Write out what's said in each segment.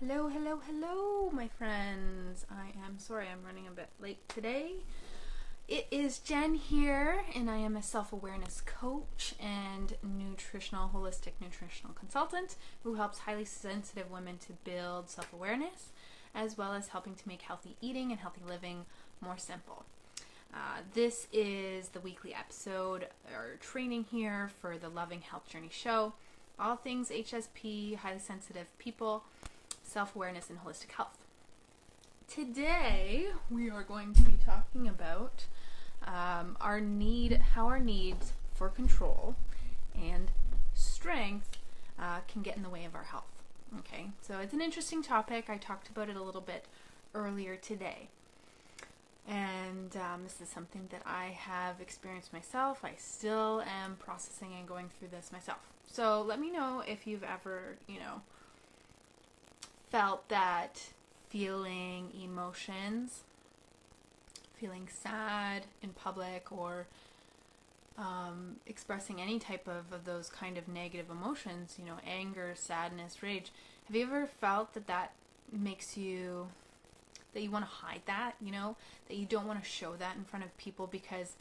Hello, hello, hello, my friends. I am sorry I'm running a bit late today. It is Jen here, and I am a self-awareness coach and holistic nutritional consultant who helps highly sensitive women to build self-awareness, as well as helping to make healthy eating and healthy living more simple. This is the weekly episode or training here for the Loving Health Journey show. All things HSP, highly sensitive people, self-awareness, and holistic health. Today, we are going to be talking about how our needs for control and strength can get in the way of our health. Okay, so it's an interesting topic. I talked about it a little bit earlier today. And this is something that I have experienced myself. I still am processing and going through this myself. So let me know if you've ever, felt that feeling emotions, feeling sad in public, or expressing any type of those kind of negative emotions, anger, sadness, rage. Have you ever felt that makes you, that you want to hide that, that you don't want to show that in front of people because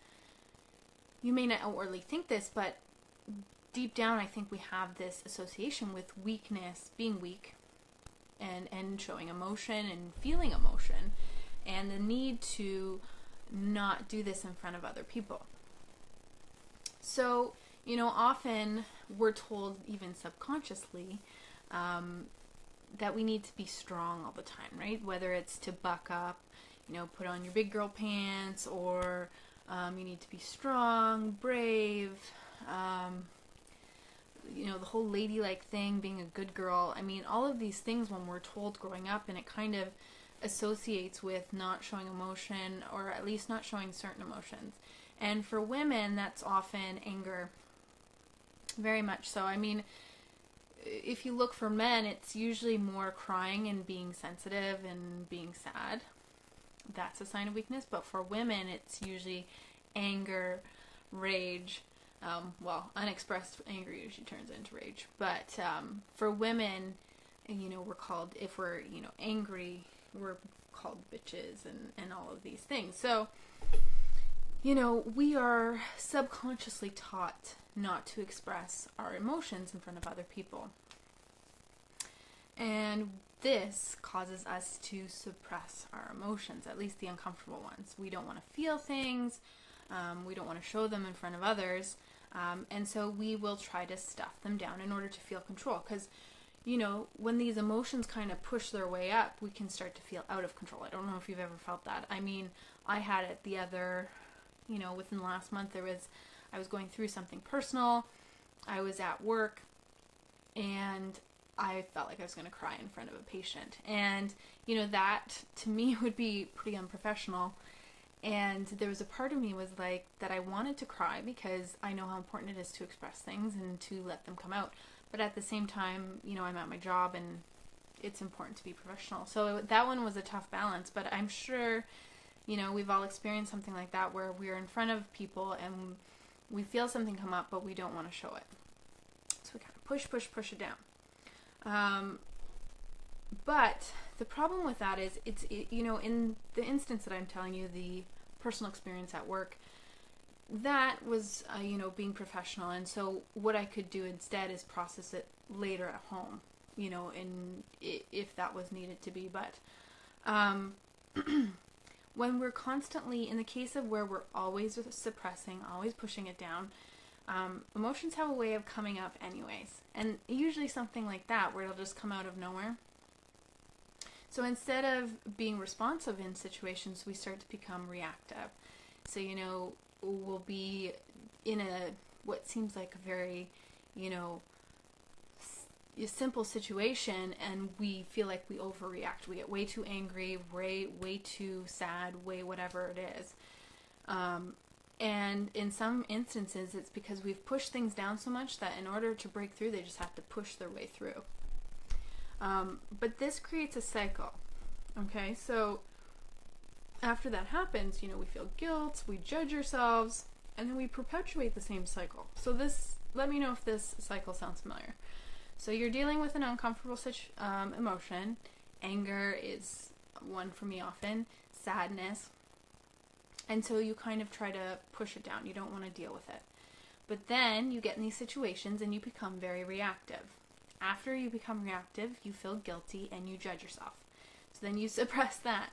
you may not outwardly think this, but deep down I think we have this association with weakness, being weak, and showing emotion and feeling emotion, and the need to not do this in front of other people. So, often we're told, even subconsciously, that we need to be strong all the time, right? Whether it's to buck up, put on your big girl pants, or you need to be strong, brave, the whole ladylike thing, being a good girl. I mean, all of these things when we're told growing up, and it kind of associates with not showing emotion, or at least not showing certain emotions. And for women, that's often anger, very much so. I mean, if you look for men, it's usually more crying and being sensitive and being sad. That's a sign of weakness. But for women, it's usually anger, rage. Unexpressed anger usually turns into rage. But for women, we're called, if we're, angry, we're called bitches and all of these things. So, we are subconsciously taught not to express our emotions in front of other people. And this causes us to suppress our emotions, at least the uncomfortable ones. We don't want to feel things. We don't want to show them in front of others. And so we will try to stuff them down in order to feel control. Because, when these emotions kind of push their way up, we can start to feel out of control. I don't know if you've ever felt that. I mean, I had it within the last month. I was going through something personal. I was at work, and I felt like I was going to cry in front of a patient. And, that to me would be pretty unprofessional. And there was a part of me was like that I wanted to cry because I know how important it is to express things and to let them come out. But at the same time, I'm at my job and it's important to be professional. So that one was a tough balance. But I'm sure, we've all experienced something like that where we're in front of people and we feel something come up, but we don't want to show it. So we kind of push it down. But the problem with that is in the instance that I'm telling you, the personal experience at work, that was, being professional. And so what I could do instead is process it later at home, if that was needed to be. But when we're constantly, in the case of where we're always suppressing, always pushing it down, emotions have a way of coming up anyways. And usually something like that, where it'll just come out of nowhere. So instead of being responsive in situations, we start to become reactive. So, we'll be in what seems like a very, simple situation, and we feel like we overreact. We get way too angry, way too sad, way whatever it is. And in some instances, it's because we've pushed things down so much that in order to break through, they just have to push their way through. But this creates a cycle. Okay, so after that happens, we feel guilt, we judge ourselves, and then we perpetuate the same cycle. So let me know if this cycle sounds familiar. So you're dealing with an uncomfortable emotion. Anger is one for me often. Sadness. And so you kind of try to push it down. You don't want to deal with it. But then you get in these situations and you become very reactive. After you become reactive, you feel guilty and you judge yourself. So then you suppress that.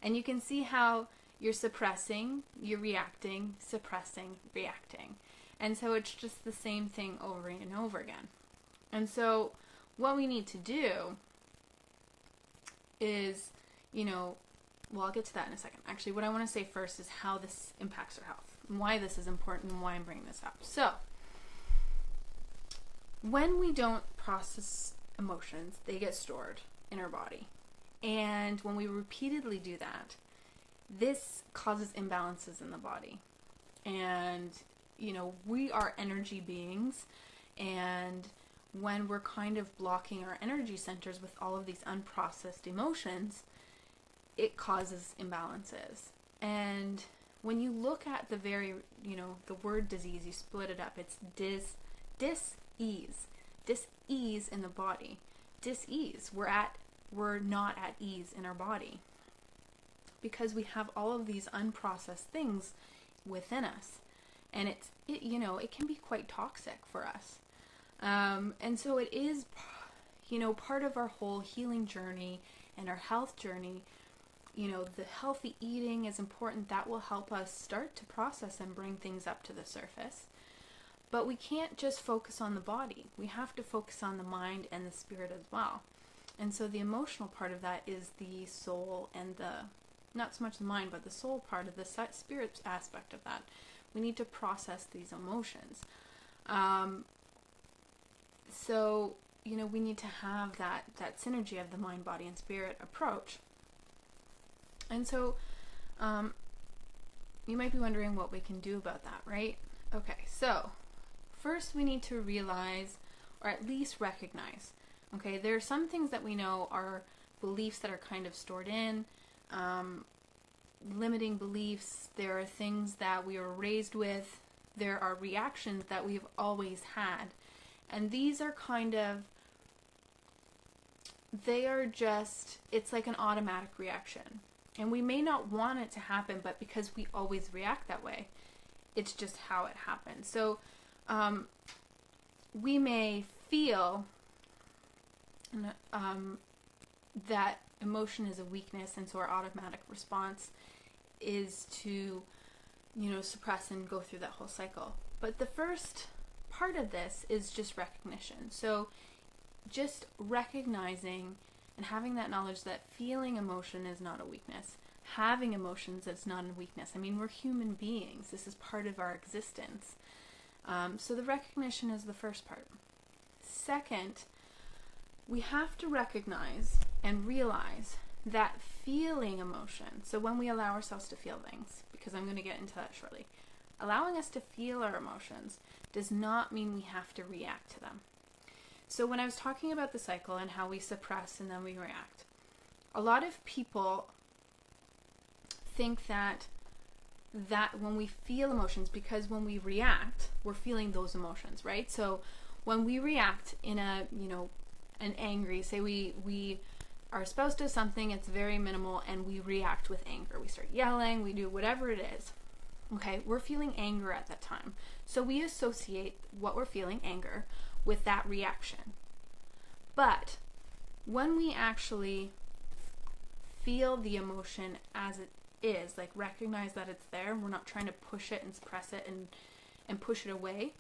And you can see how you're suppressing, you're reacting, suppressing, reacting. And so it's just the same thing over and over again. And so what we need to do is, well, I'll get to that in a second. Actually, what I want to say first is how this impacts our health and why this is important and why I'm bringing this up. So, when we don't process emotions, they get stored in our body. And when we repeatedly do that, this causes imbalances in the body. And, we are energy beings, and when we're kind of blocking our energy centers with all of these unprocessed emotions, it causes imbalances. And when you look at the the word disease, you split it up. It's dis-ease. Dis-ease in the body. Dis-ease. We're not at ease in our body because we have all of these unprocessed things within us. And it can be quite toxic for us. And so it is, part of our whole healing journey and our health journey. The healthy eating is important. That will help us start to process and bring things up to the surface. But we can't just focus on the body. We have to focus on the mind and the spirit as well. And so the emotional part of that is the soul and not so much the mind, but the soul part of the spirit aspect of that. We need to process these emotions. So, we need to have that synergy of the mind, body, and spirit approach. And so, you might be wondering what we can do about that, right? Okay, so first we need to realize, or at least recognize, okay, there are some things that we know are beliefs that are kind of stored in, limiting beliefs. There are things that we were raised with. There are reactions that we've always had. And these are it's like an automatic reaction. And we may not want it to happen, but because we always react that way, it's just how it happens. So we may feel that emotion is a weakness, and so our automatic response is to, suppress and go through that whole cycle. But the first part of this is just recognition. So just recognizing and having that knowledge that feeling emotion is not a weakness. Having emotions is not a weakness. I mean, we're human beings. This is part of our existence. So the recognition is the first part. Second, we have to recognize and realize that feeling emotion, so when we allow ourselves to feel things, because I'm going to get into that shortly, allowing us to feel our emotions does not mean we have to react to them. So when I was talking about the cycle and how we suppress and then we react, a lot of people think that when we feel emotions, because when we react, we're feeling those emotions, right? So when we react in an angry, say we our spouse does something, it's very minimal, and we react with anger. We start yelling, we do whatever it is. Okay, we're feeling anger at that time. So we associate what we're feeling, anger, with that reaction. But when we actually feel the emotion as it is, like recognize that it's there, we're not trying to push it and suppress it and push it away,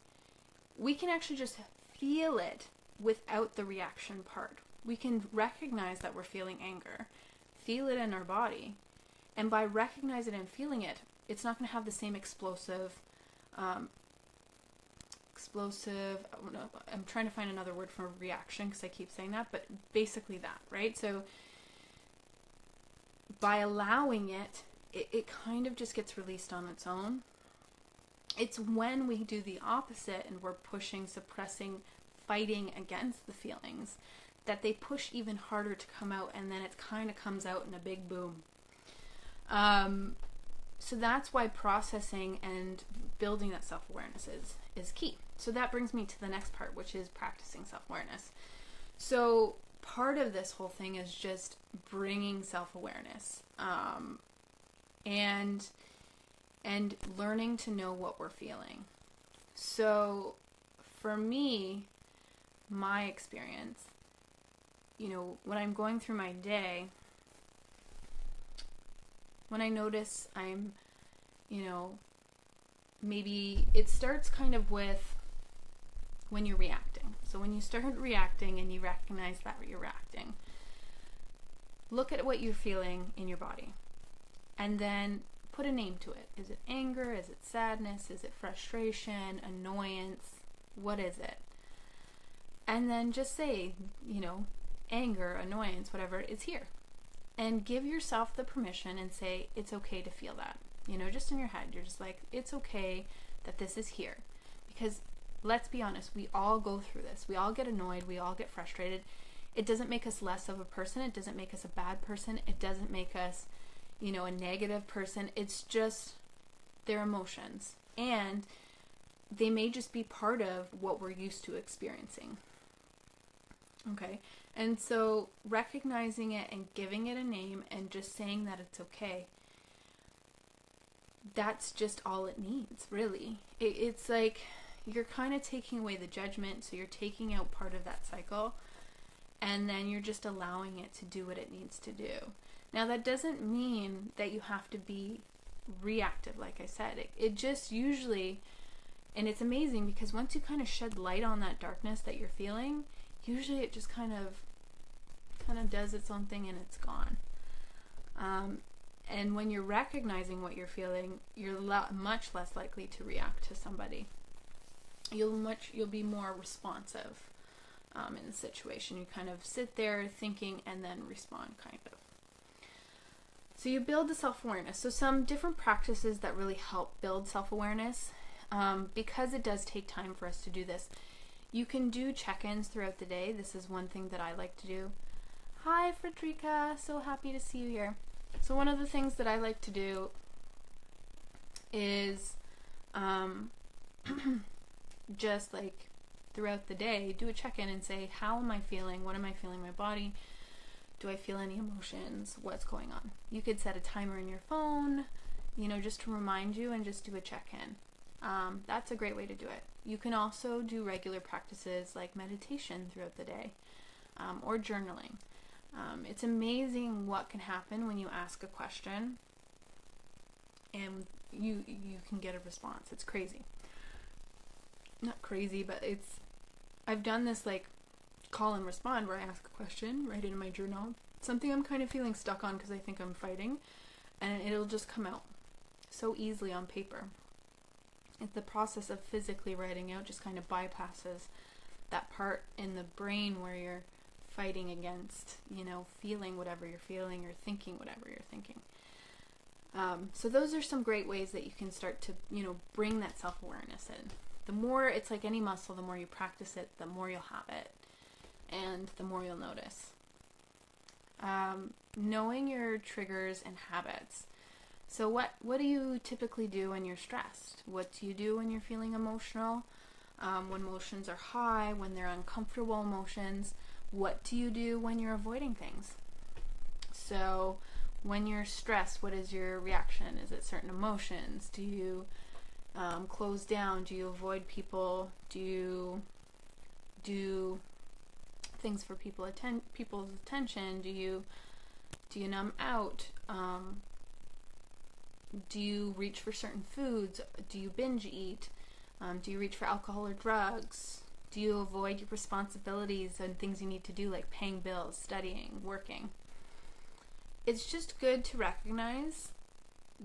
we can actually just feel it without the reaction part. We can recognize that we're feeling anger, feel it in our body, and by recognizing and feeling it, it's not going to have the same explosive, I'm trying to find another word for reaction because I keep saying that, but basically that, right? So by allowing it kind of just gets released on its own. It's when we do the opposite and we're pushing, suppressing, fighting against the feelings that they push even harder to come out, and then it kind of comes out in a big boom. So that's why processing and building that self-awareness is key. So that brings me to the next part, which is practicing self-awareness. So part of this whole thing is just bringing self-awareness, and learning to know what we're feeling. So for me, my experience, when I'm going through my day, when I notice I'm, maybe it starts kind of with when you're reacting. So when you start reacting and you recognize that you're reacting, look at what you're feeling in your body and then put a name to it. Is it anger? Is it sadness? Is it frustration? Annoyance? What is it? And then just say, anger, annoyance, whatever, it's here. And give yourself the permission and say, it's okay to feel that. Just in your head, you're just like, it's okay that this is here. Because let's be honest, we all go through this. We all get annoyed. We all get frustrated. It doesn't make us less of a person. It doesn't make us a bad person. It doesn't make us, a negative person. It's just their emotions. And they may just be part of what we're used to experiencing. Okay? And so recognizing it and giving it a name and just saying that it's okay, that's just all it needs, really. It's like you're kind of taking away the judgment, so you're taking out part of that cycle, and then you're just allowing it to do what it needs to do. Now, that doesn't mean that you have to be reactive, like I said. It just usually, and it's amazing because once you kind of shed light on that darkness that you're feeling, usually it just kind of does its own thing and it's gone. And when you're recognizing what you're feeling, you're much less likely to react to somebody. You'll be more responsive in the situation. You kind of sit there thinking and then respond, kind of. So you build the self-awareness. So some different practices that really help build self-awareness, because it does take time for us to do this. You can do check-ins throughout the day. This is one thing that I like to do. Hi, Frederica. So happy to see you here. So one of the things that I like to do is just like throughout the day, do a check-in and say, how am I feeling? What am I feeling in my body? Do I feel any emotions? What's going on? You could set a timer in your phone, just to remind you, and just do a check-in. That's a great way to do it. You can also do regular practices like meditation throughout the day, or journaling. It's amazing what can happen when you ask a question and you can get a response. It's crazy. Not crazy, but I've done this like call and respond where I ask a question, write it in my journal, something I'm kind of feeling stuck on because I think I'm fighting, and it'll just come out so easily on paper. The process of physically writing out just kind of bypasses that part in the brain where you're fighting against, feeling whatever you're feeling or thinking whatever you're thinking. So those are some great ways that you can start to, bring that self-awareness in. The more, it's like any muscle, the more you practice it, the more you'll have it, and the more you'll notice. Knowing your triggers and habits. So what do you typically do when you're stressed? What do you do when you're feeling emotional? When emotions are high, when they're uncomfortable emotions? What do you do when you're avoiding things? So when you're stressed, what is your reaction? Is it certain emotions? Do you close down? Do you avoid people? Do you do things for people's attention? Do you numb out? Do you reach for certain foods? Do you binge eat? Do you reach for alcohol or drugs? Do you avoid your responsibilities and things you need to do, like paying bills, studying, working? It's just good to recognize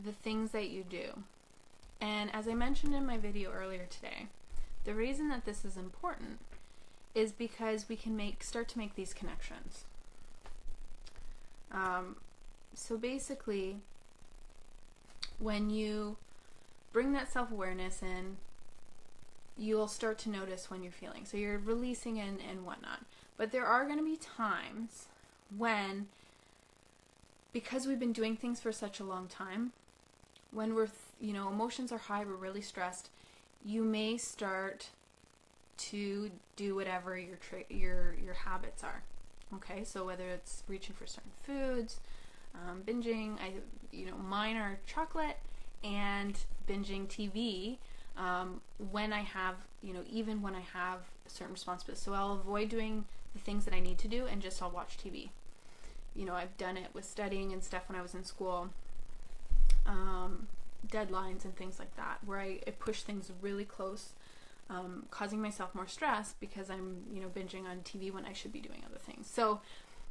the things that you do. And as I mentioned in my video earlier today, the reason that this is important is because we can start to make these connections. So basically, when you bring that self-awareness in, you'll start to notice when you're feeling. So you're releasing and whatnot. But there are going to be times when, because we've been doing things for such a long time, when we're, emotions are high, we're really stressed, you may start to do whatever your habits are. Okay, so whether it's reaching for certain foods, binging, mine are chocolate and binging TV. When I have, even when I have certain responsibilities, so I'll avoid doing the things that I need to do and just I'll watch TV. I've done it with studying and stuff when I was in school, deadlines and things like that, where I push things really close, causing myself more stress because I'm, binging on TV when I should be doing other things. So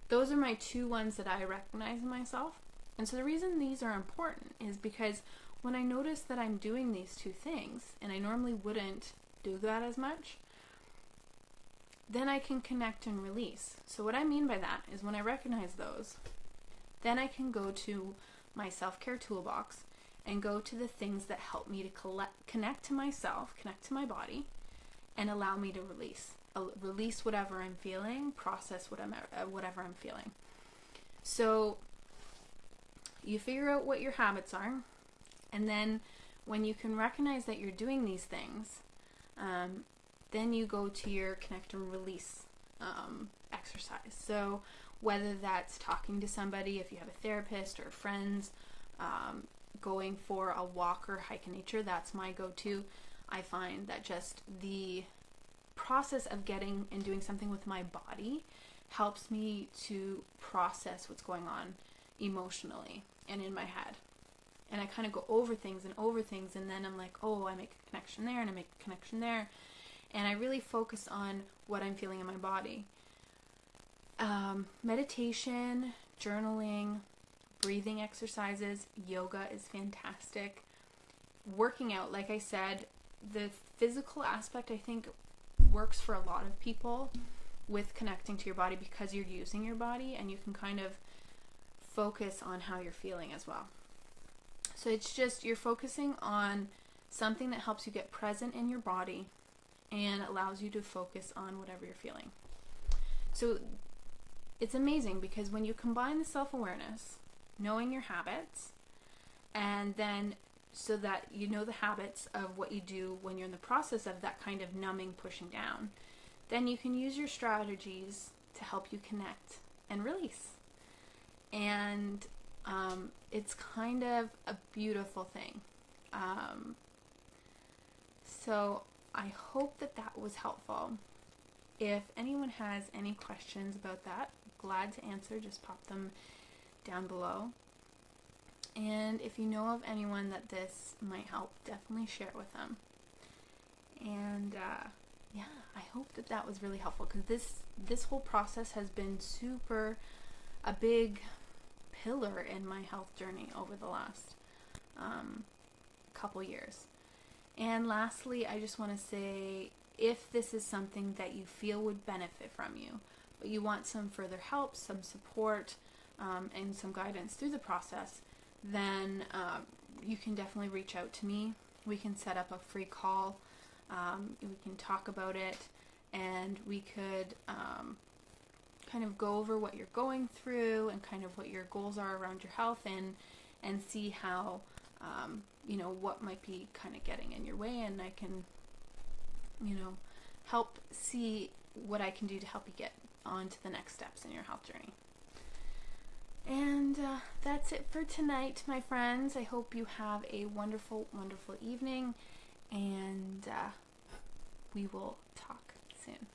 those are my two ones that I recognize in myself. And so the reason these are important is because when I notice that I'm doing these two things, and I normally wouldn't do that as much, then I can connect and release. So what I mean by that is when I recognize those, then I can go to my self-care toolbox and go to the things that help me to connect to myself, connect to my body, and allow me to release. Release whatever I'm feeling, process whatever I'm feeling. So you figure out what your habits are, and then when you can recognize that you're doing these things, then you go to your connect and release exercise. So whether that's talking to somebody, if you have a therapist or friends, going for a walk or hike in nature, that's my go-to. I find that just the process of getting and doing something with my body helps me to process what's going on emotionally and in my head. And I kind of go over things, and then I'm like, oh, I make a connection there, and I make a connection there. And I really focus on what I'm feeling in my body. Meditation, journaling, breathing exercises, yoga is fantastic. Working out, like I said, the physical aspect I think works for a lot of people with connecting to your body because you're using your body and you can kind of focus on how you're feeling as well. So it's just you're focusing on something that helps you get present in your body and allows you to focus on whatever you're feeling. So it's amazing because when you combine the self-awareness, knowing your habits, and then so that you know the habits of what you do when you're in the process of that kind of numbing, pushing down, then you can use your strategies to help you connect and release. And it's kind of a beautiful thing. So I hope that was helpful. If anyone has any questions about that, glad to answer. Just pop them down below. And if you know of anyone that this might help, definitely share it with them. And I hope that was really helpful because this whole process has been a big pillar in my health journey over the last couple years. And lastly, I just want to say, if this is something that you feel would benefit from you, but you want some further help, some support, and some guidance through the process, then you can definitely reach out to me. We can set up a free call. We can talk about it, and we could kind of go over what you're going through and kind of what your goals are around your health, and see how what might be kind of getting in your way, and I can help see what I can do to help you get on to the next steps in your health journey. And that's it for tonight, my friends. I hope you have a wonderful, wonderful evening, and we will talk soon.